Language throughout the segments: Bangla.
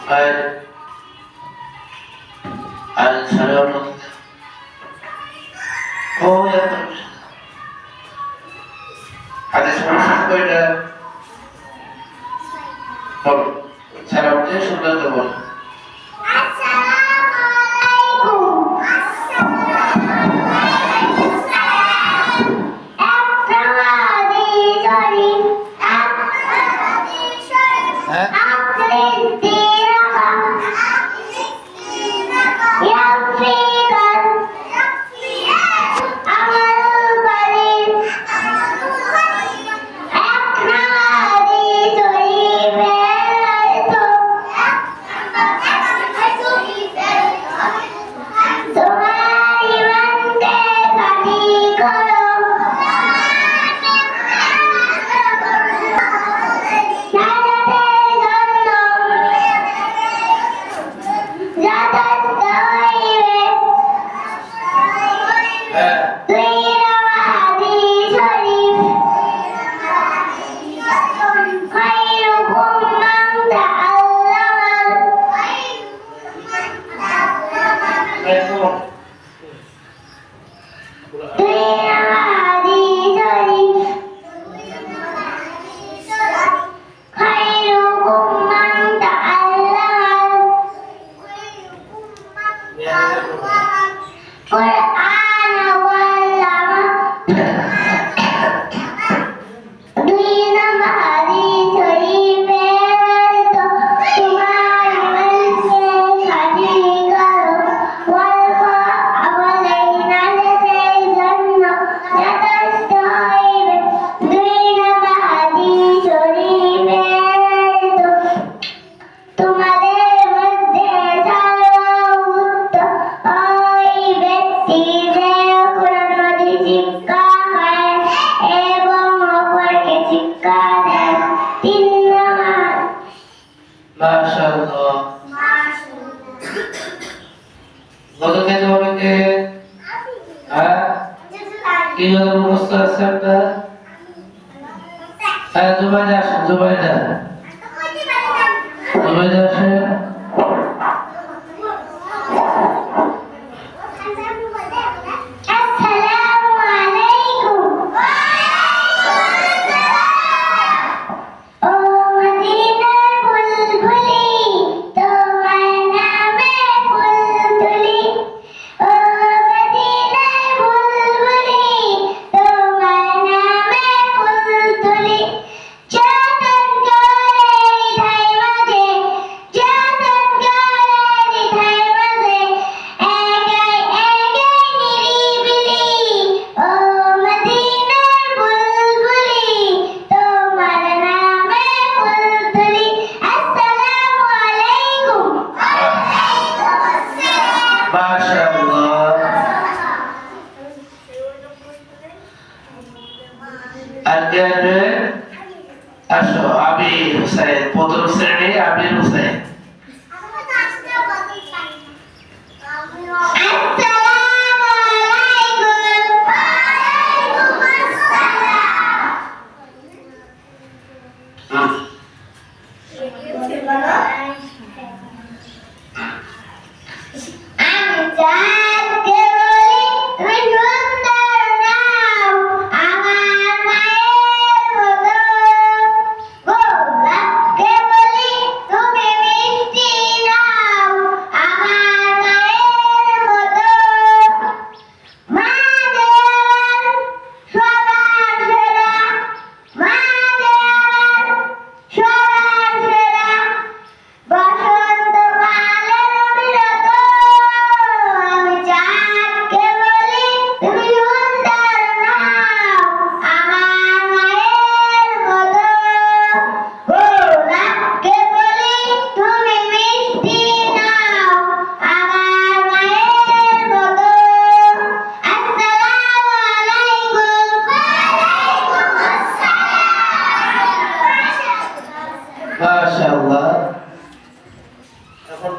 আর সাড়ে অন্য ও আজ সমস্যা কয়টা বল সারা উঠে সুন্দর করে বল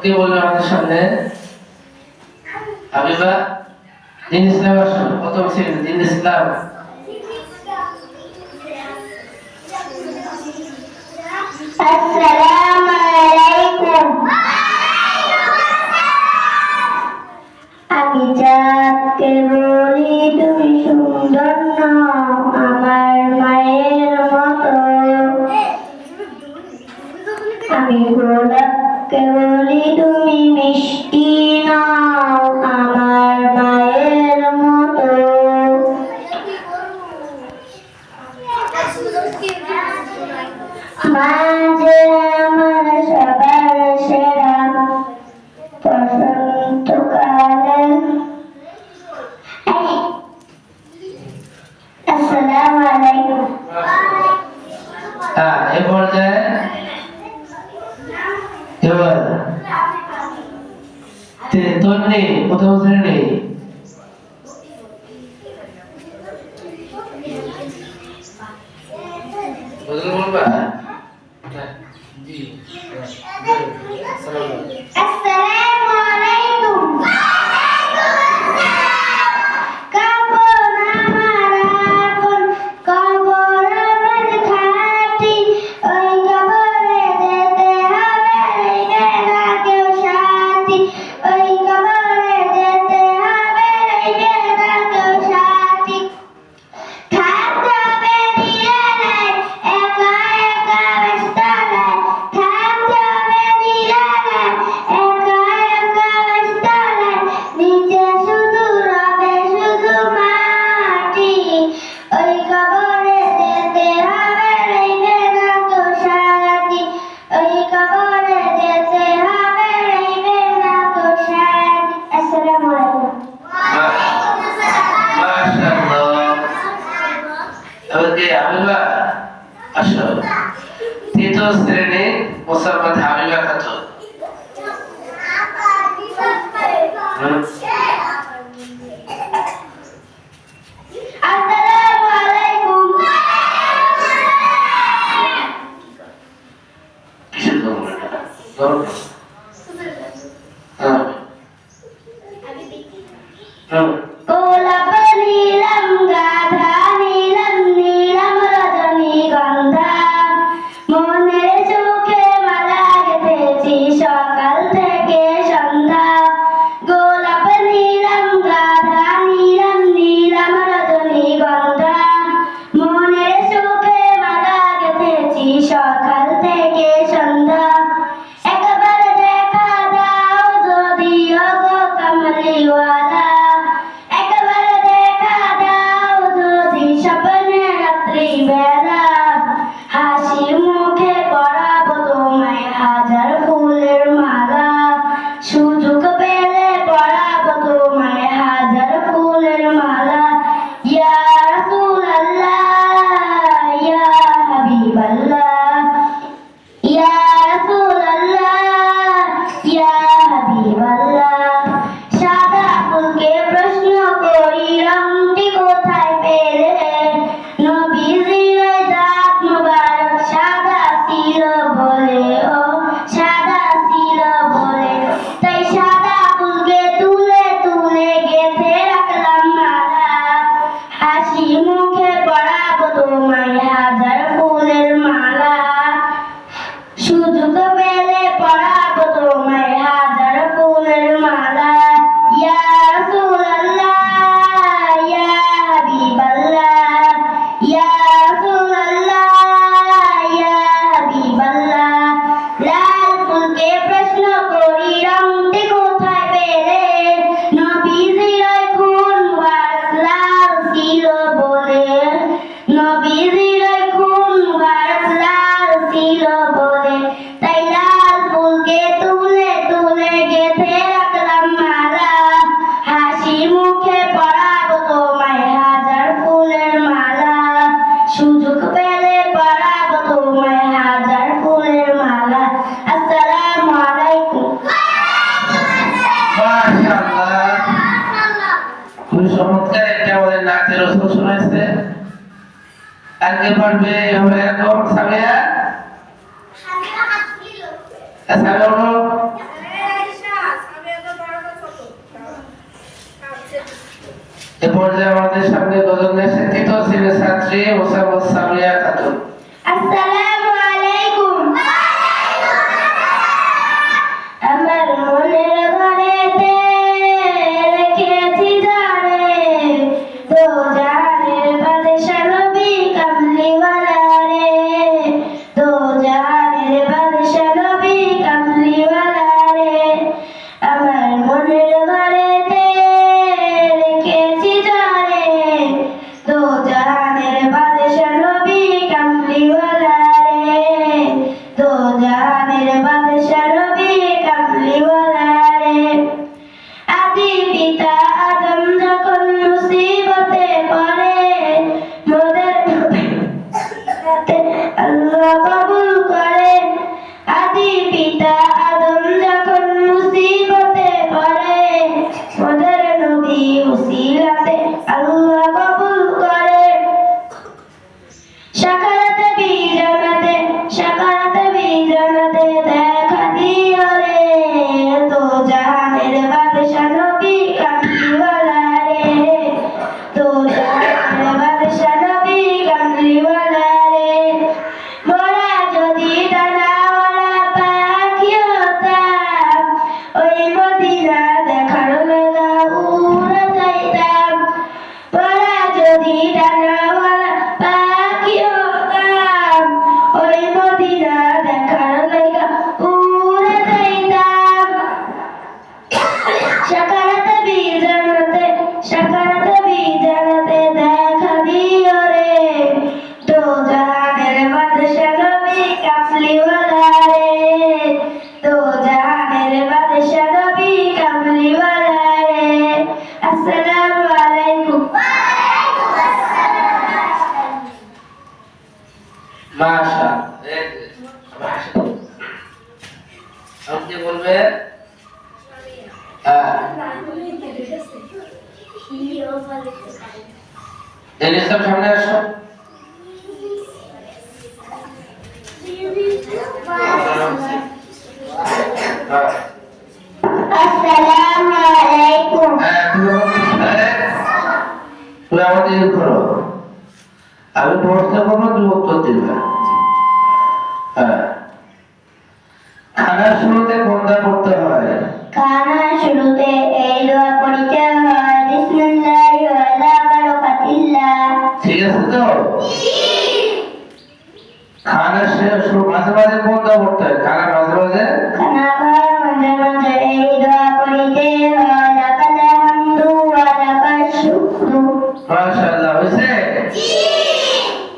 কে বলবে আমাদের সামনে? হাবিবা দিন ইসলাম আসো, প্রথম শ্রেণী দিন ইসলাম। আসসালামু আলাইকুম। আমি গোলাপকে বলি তুমি মিষ্টি নাও আমার মায়ের মতো। মা যে আমার সবার সেরা বসন্তকালে। আসসালামু আলাইকুম। হ্যাঁ, এ পর্যায়ে এবার তন্নি প্রথম শ্রেণী বলবা। আসসালামু আলাইকুম। কাপড় আমার আপন, কবর আমার খাঁটি, ওই কবরে যেতে হবে রইবে না কেউ সাথী, ওই কবরে যেতে হবে রইবে না কেউ সাথী। থাকতে হবে নিরালায়, একা একা ব্যস্ততায়, থাকতে হবে নিরালায়, একা একা ব্যস্ততায়, নিচে শুধু রবে শুধু মাটি, ওই কবরে যেতে হবে রইবে না কেউ সাথী, ওই কবরে যেতে হবে রইবে না কেউ সাথী। আসসালামু আলাইকুম। মাশাআল্লাহ। ওকে হাবিবা আসো। তৃতীয় শ্রেণী মোসাম্মদ হাবিবা খাতুন। আসসালামু আলাইকুম। কিসের খবর এটা? গরম? হ্যাঁ। হুম। গোলাপ নীলম গাধা নীলম নীলম রজনীগন্ধা, মনের সুখে মালা গেঁথেছি সকাল থেকে সন্ধ্যা। গোলাপ নীলম গাধা নীলম নীলম রজনীগন্ধা, মনের সুখে মালা গেঁথেছি সকাল থেকে সন্ধ্যা। একবার দেখা দাও যদি ওগো কামলিওয়ালা, একবার দেখা দাও যদি স্বপ্নে রাত্রিবেলা, হাসি মুখে পরাবো তোমায় হাজার ফুলের মালা, সুযোগ পেলে পরাবো তোমায় হাজার ফুলের মালা। ইয়া রাসূলুল্লাহ ইয়া হাবিবাল্লাহ, ইয়া রাসূলুল্লাহ ইয়া হাবিবাল্লাহ। সাদা ফুলকে প্রশ্ন করি রংটি কোথায় পেলে, নবীজির দাঁত মুবারক সাদা ছিল বলে, ও সাদা ছিল বলে, তাই সাদা ফুলকে তুলে তুলে গেঁথে রাখলাম মালা, হাসি মুখে পরাবো তোমায় হাজার ফুলের মালা, সুযোগ পেলে পরাবো তোমায় হাজার ফুলের মালা। ইয়া রাসূলুল্লাহ ইয়া হাবিবাল্লাহ, ইয়া রাসূলুল্লাহ ইয়া হাবিবাল্লাহ। লাল ফুলকে প্রশ্ন করি রংটি কোথায় পেলে, নবীজির খুন মুবারক লাল ছিল বলে, নবীজির খুন মুবারক লাল ছিল বলে, তাই লাল ফুলকে তুলে তুলে গেঁথে রাখলাম মালা, হাসি মুখে পরাবো তোমায় হাজার ফুলের মালা, সুযোগ পেলে পরাবো তোমায় হাজার ফুলের মালা। আসসালামু আলাইকুম। মাশাআল্লাহ। খুবই চমৎকার একটা আমাদের নাচের রসুল শোনাইছে। আজকে পারবে এরকম সামিয়া। সামিয়া বলো। এ পর্যায়ে আমাদের সামনে গজল নেশে তৃতীয় শ্রেণীর ছাত্রী মোসাম্মদ সামিয়া খাতুন। আসসালামু আলাইকুম। আমার মনের ঘরেতে রেখেছি যারে, দো জাহানের বাদশা নবী কামলিওয়ালা রে, দো জাহানের বাদশা নবী জাহানের বাদশা নবী কামলিওয়ালা রে আদি পিতা আদম যখন মুসিবতে পড়ে মোদের আল্লাহ কবুল করে আদি পিতা আদম যখন মুসিবতে পড়ে মোদের নবী উসিলাতে আল্লাহ কবুল করে সাকারাতে বিজানাতে দেখা দিও রে তো জাহানের বাদশা নবী কামলিওয়ালা রে তো জাহানের বাদশা নবী কামলিওয়ালা রে মোরা যদি ডানাওয়ালা পাখি হতাম ওই মদিনা দেখার লাগা উড়ে যাইতাম মোরা যদি ডানাওয়ালা পাখি হতাম ওই মদিনা দেখার লাগা উড়ে যাইতাম সাকারাতে বিজানাতে দেখা দিও রে তো জাহানের বাদশা নবী কামলিওয়ালা রে তো জাহানের বাদশা নবী কামলিওয়ালা রে আসসালামু আলাইকুম মাশা আপনি বলবেন সব সামনে আসো আসসালামু আলাইকুম তুমি আমাদের ইয়ে করো আমি প্রশ্ন করবো তুমি উত্তর দিবে খানার শুরুতে কোনটা পড়তে হয় খানার শুরুতে এই দোয়া পড়তে হয় বিসমিল্লাহি ওয়ালা বারাকাতিল্লাহ ঠিক আছে তো খানার শুরু মাঝে মাঝে কোনটা পড়তে হয় খানার মাঝে মাঝে খানা খাওয়ার মাঝে মাঝে এই দোয়া পড়তে হয় লাকাল হামদু ওয়া লাকাশ শুকরু মাশাআল্লাহ হইছে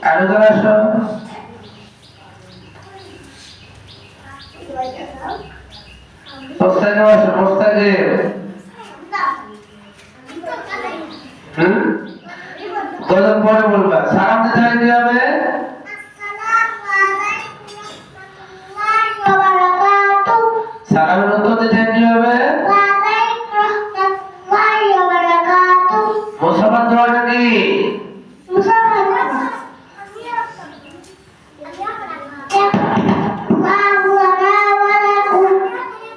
আর উদাহরণ আসো প্রস্তাবে আসো প্রস্তাবে কত পরে বলবা সালাম দিতে হয় কিভাবে সালামের উত্তর দিতে হয় কিভাবে মুসাফার দোয়াটা কি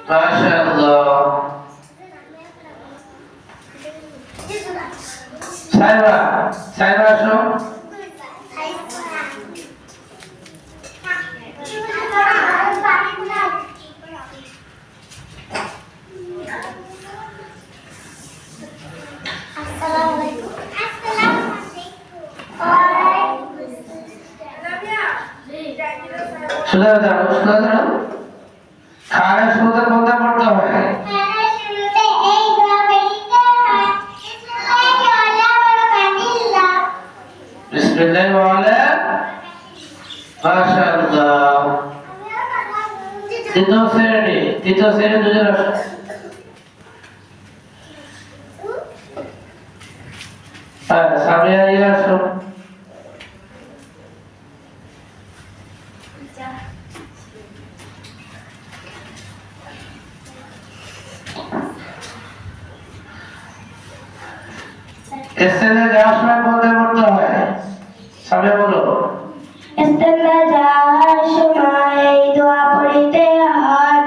মাশাআল্লাহ সাইবা আসো শুনে দাঁড়াও খানের শুরুতে কোনটা পড়তে হয় বিসমিল্লাহি ওয়ালা মাশাআল্লাহ তৃতীয় শ্রেণী দুজন আসো সামনে আইয়ে আসো ইস্তেঞ্জা যাওয়ার সময় কোনটা পড়তে হয় সামনে বলো ইস্তেঞ্জা যাওয়ার সময় এই দোয়া পড়তে হয়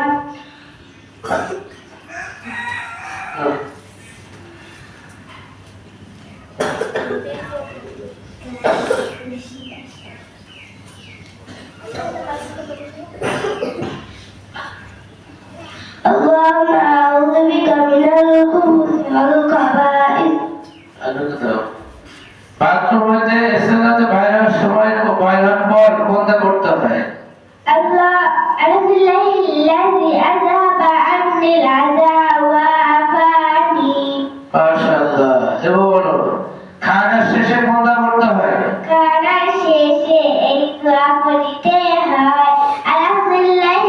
اللهم أعوذ بك من الخبث والخبائث বাথরুম হইতে ইস্তেঞ্জাতে বাইরের সময় বাইরের পর কোনটা পড়তে হয় الحمد لله الذي أذهب عني العزاء وعافاني মাশাআল্লাহ এবার বলো খানের শেষে কোনটা পড়তে হয় খানার শেষে এই দোয়া পড়তে হয় আলহামদুলিল্লাহ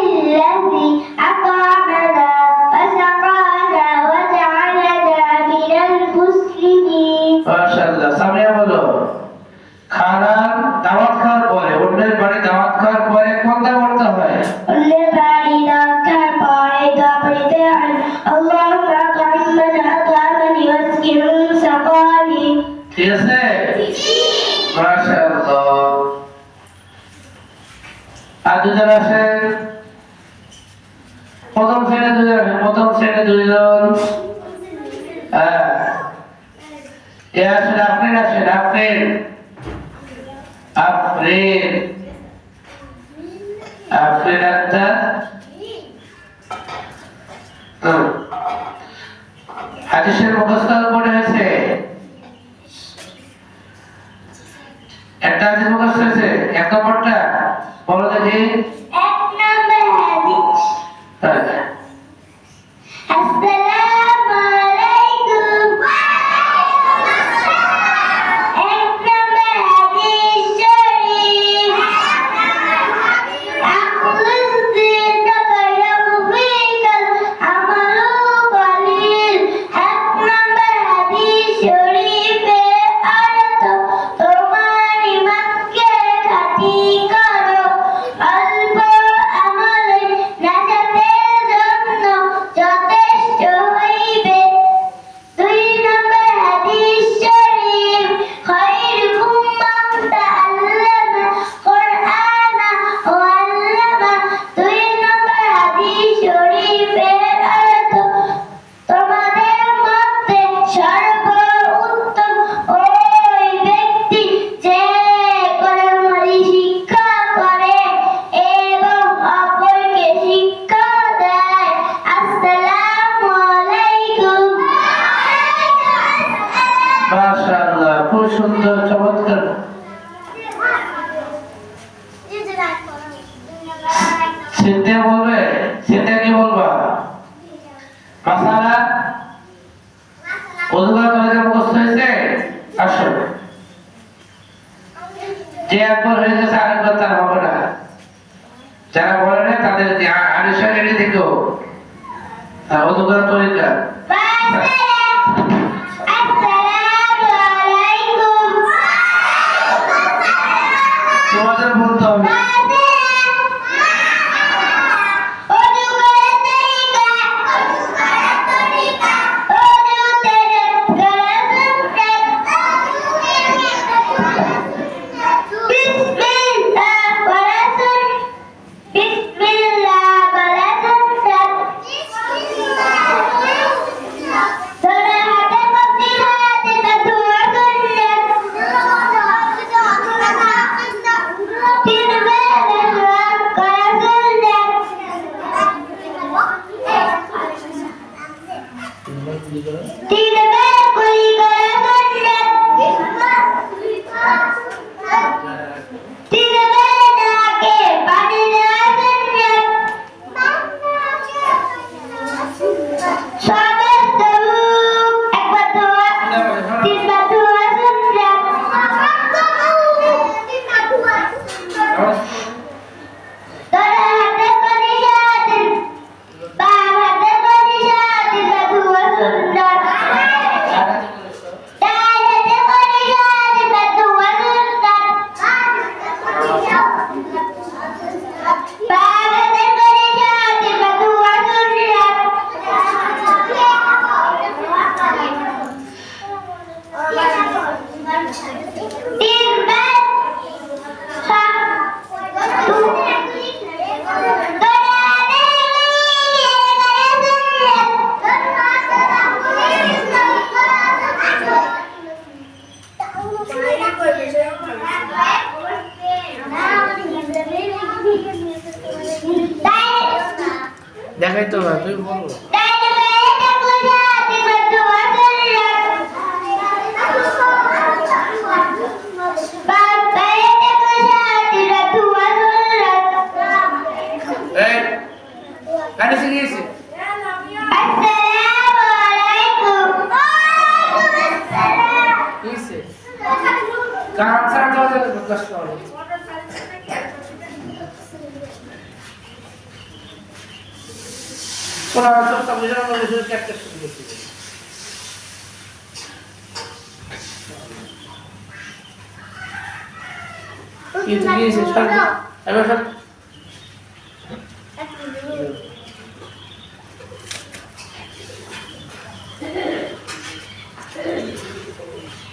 প্রথম শ্রেণী দুজন, প্রথম শ্রেণী দুজন। হ্যাঁ, এ আসেন, আফরিন আসেন, আফরিন আফরিন আফরিন আক্তার। হাদিসের মুখস্থ পড়ে হয়েছে, একটা হাদিস মুখস্থ হয়েছে। এক নম্বরটা বলো দেখি। এক নম্বর হাদিস, হ্যাঁ, আসসালামু আলাইকুম। এক নম্বর হাদিস শরীফ, আখলুসদিনকা ইয়াগফিকাল আমালু কলিল। এক নম্বর হাদিস শরীফের অর্থ, তোমার ইমানকে খাঁটি করো, অল্প আমলে নাজাতের জন্য যথেষ্ট হইবে। দুই নম্বর হাদিস শরীফ, খায়রুকুম মান তাআল্লামা কুরআনা ওয়া আল্লামা। দুই নম্বর হাদিস শরীফের অর্থ, তোমাদের মধ্যে সর্বোত্তম ওই ব্যক্তি যে কোরআন শিক্ষা করে এবং অপরকে শিক্ষা দেয়। আসসালামু আলাইকুম। মাশাআল্লাহ, খুব সুন্দর, চমৎকার। চিন্তা বলবে, চিন্তা কি বলবা? মাসালা ওজুগা তরিকা মুখস্থ হয়েছে? আসো, যে একবার হয়ে গেছে আরেকবার তার হবে না। যারা বলে না তাদের আনিসা রেডি থেকেও ওজুগা তরিকা। আসসালামু আলাইকুম। তোমাদের বলতে হবে। দেখাই তো না, তুই বলো। কারণ ছাড়া তো কষ্ট হবে। কোন সস্তা বুঝানো বলে শুধু ক্যাপ্টার শুরু করতে কিন্তু গিয়েছে সব এবার সব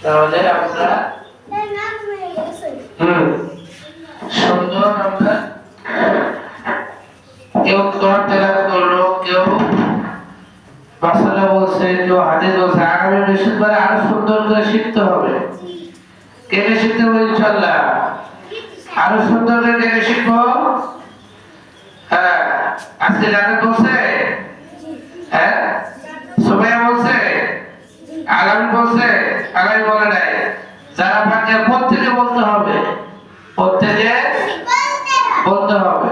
তাহলে আমরা সুন্দর আমরা কেউ তোমার তেলাওয়াত করলো। মাসালা বলছে, কেউ হাদিস বলছে, আগামী বৃহস্পতিবার আরো সুন্দর করে শিখতে হবে। কেন শিখতে হবে? ইনশাআল্লাহ আরো সুন্দর করে কেন শিখবো? হ্যাঁ, আজকে জানেন বলছে, হ্যাঁ সুমাইয়া বলছে, আগামী বলছে, আগামী বলে নাই। যারা ফাঁকে প্রত্যেকে বলতে হবে, প্রত্যেকে বলতে হবে।